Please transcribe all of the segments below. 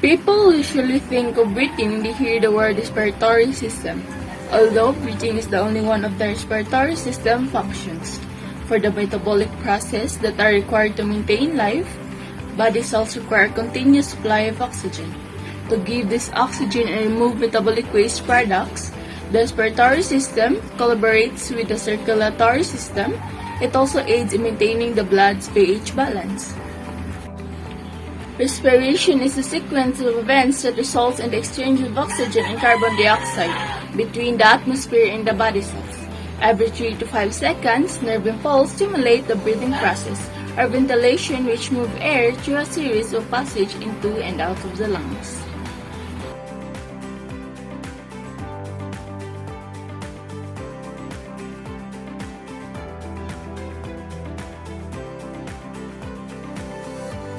People usually think of breathing when they hear the word respiratory system, although breathing is the only one of the respiratory system functions. For the metabolic process that are required to maintain life, body cells require continuous supply of oxygen. To give this oxygen and remove metabolic waste products, the respiratory system collaborates with the circulatory system. It also aids in maintaining the blood's pH balance. Respiration is a sequence of events that results in the exchange of oxygen and carbon dioxide between the atmosphere and the body cells. Every 3 to 5 seconds, nerve impulse stimulate the breathing process, or ventilation, which move air through a series of passage into and out of the lungs.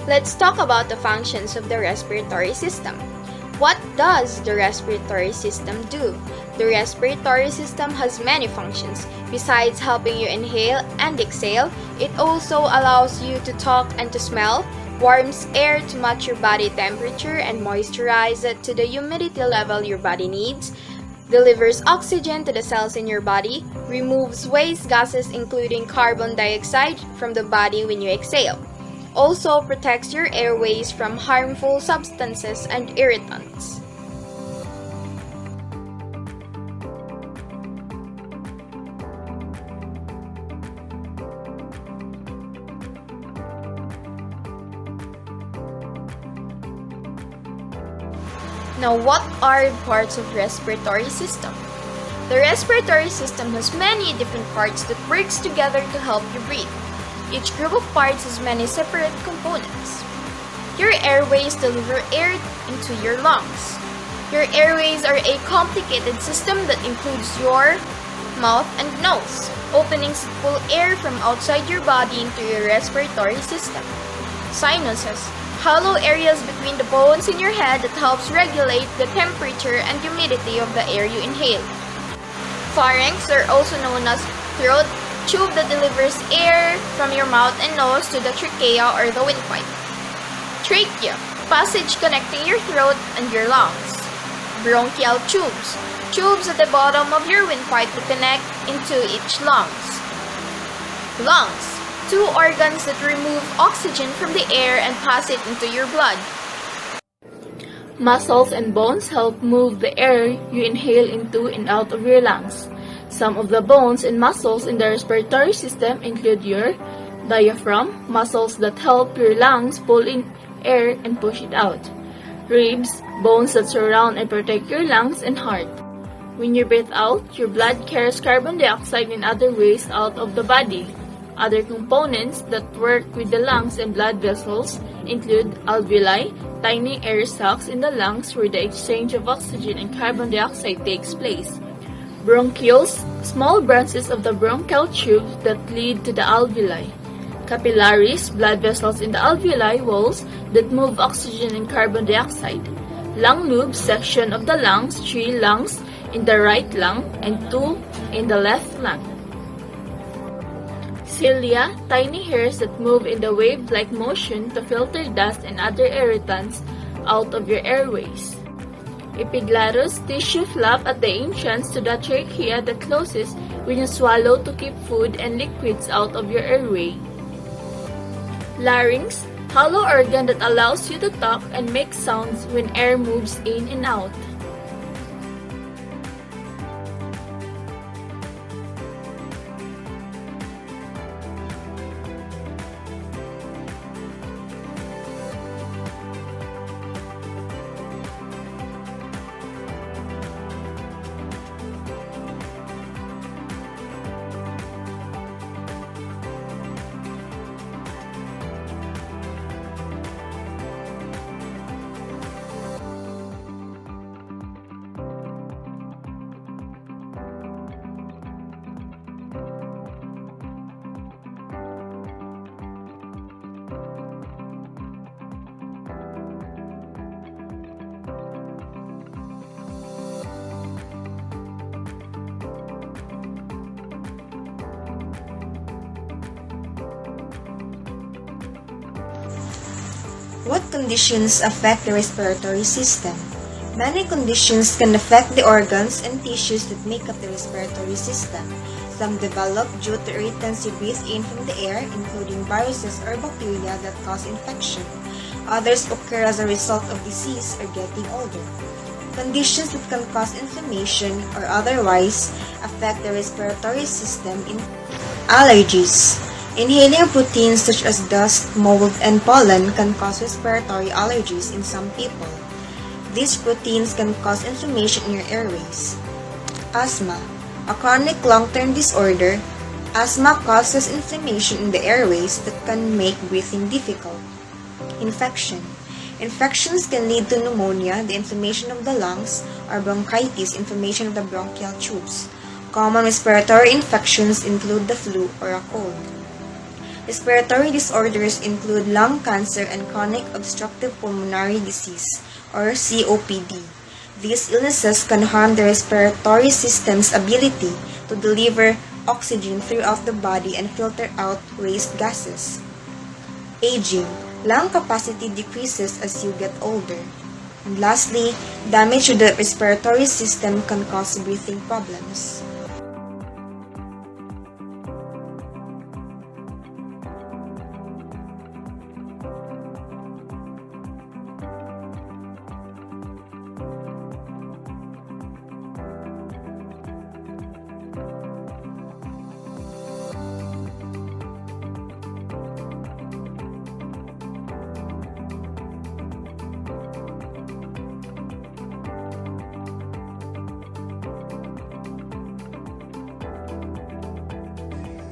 Let's talk about the functions of the respiratory system. What does the respiratory system do? The respiratory system has many functions. Besides helping you inhale and exhale, it also allows you to talk and to smell, warms air to match your body temperature and moisturize it to the humidity level your body needs, delivers oxygen to the cells in your body, removes waste gases including carbon dioxide from the body when you exhale. Also protects your airways from harmful substances and irritants. Now, what are the parts of respiratory system? The respiratory system has many different parts that works together to help you breathe. Each group of parts has many separate components. Your airways deliver air into your lungs. Your airways are a complicated system that includes your mouth and nose, openings that pull air from outside your body into your respiratory system. Sinuses, hollow areas between the bones in your head that helps regulate the temperature and humidity of the air you inhale. Pharynx, are also known as throat, tube that delivers air from your mouth and nose to the trachea or the windpipe. Trachea, passage connecting your throat and your lungs. Bronchial tubes, tubes at the bottom of your windpipe to connect into each lungs. Lungs, two organs that remove oxygen from the air and pass it into your blood. Muscles and bones help move the air you inhale into and out of your lungs. Some of the bones and muscles in the respiratory system include your diaphragm, muscles that help your lungs pull in air and push it out. Ribs, bones that surround and protect your lungs and heart. When you breathe out, your blood carries carbon dioxide and other waste out of the body. Other components that work with the lungs and blood vessels include alveoli, tiny air sacs in the lungs where the exchange of oxygen and carbon dioxide takes place. Bronchioles, small branches of the bronchial tubes that lead to the alveoli. Capillaries, blood vessels in the alveoli walls that move oxygen and carbon dioxide. Lung lobes, section of the lungs, 3 lungs in the right lung and 2 in the left lung. Cilia, tiny hairs that move in the wave-like motion to filter dust and other irritants out of your airways. Epiglottis, tissue flap at the entrance to the trachea that closes when you swallow to keep food and liquids out of your airway. Larynx, hollow organ that allows you to talk and make sounds when air moves in and out. What conditions affect the respiratory system? Many conditions can affect the organs and tissues that make up the respiratory system. Some develop due to irritants you breathe in from the air, including viruses or bacteria that cause infection. Others occur as a result of disease or getting older. Conditions that can cause inflammation or otherwise affect the respiratory system include allergies. Inhaling proteins such as dust, mold, and pollen can cause respiratory allergies in some people. These proteins can cause inflammation in your airways. Asthma. A chronic long-term disorder, asthma causes inflammation in the airways that can make breathing difficult. Infection. Infections can lead to pneumonia, the inflammation of the lungs, or bronchitis, inflammation of the bronchial tubes. Common respiratory infections include the flu or a cold. Respiratory disorders include lung cancer and chronic obstructive pulmonary disease, or COPD. These illnesses can harm the respiratory system's ability to deliver oxygen throughout the body and filter out waste gases. Aging. Lung capacity decreases as you get older. And lastly, damage to the respiratory system can cause breathing problems.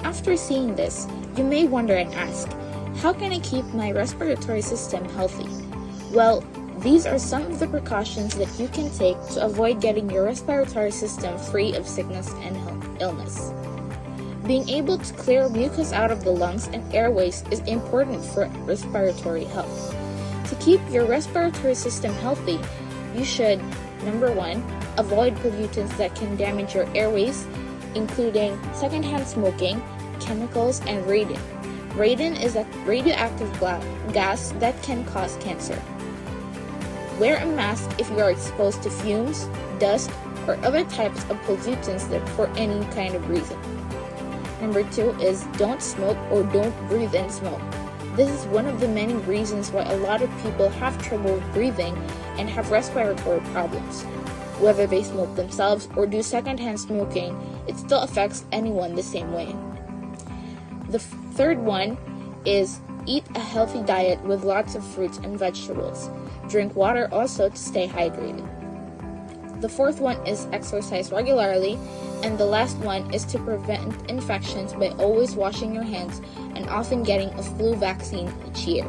After seeing this, you may wonder and ask, how can I keep my respiratory system healthy? Well, these are some of the precautions that you can take to avoid getting your respiratory system free of sickness and illness. Being able to clear mucus out of the lungs and airways is important for respiratory health. To keep your respiratory system healthy, you should, number 1, avoid pollutants that can damage your airways, including secondhand smoking, chemicals, and radon. Radon is a radioactive gas that can cause cancer. Wear a mask if you are exposed to fumes, dust, or other types of pollutants that for any kind of reason. Number 2 is don't smoke or don't breathe in smoke. This is one of the many reasons why a lot of people have trouble breathing and have respiratory problems. Whether they smoke themselves or do secondhand smoking, it still affects anyone the same way. The third one is eat a healthy diet with lots of fruits and vegetables. Drink water also to stay hydrated. The fourth one is exercise regularly, and the last one is to prevent infections by always washing your hands and often getting a flu vaccine each year.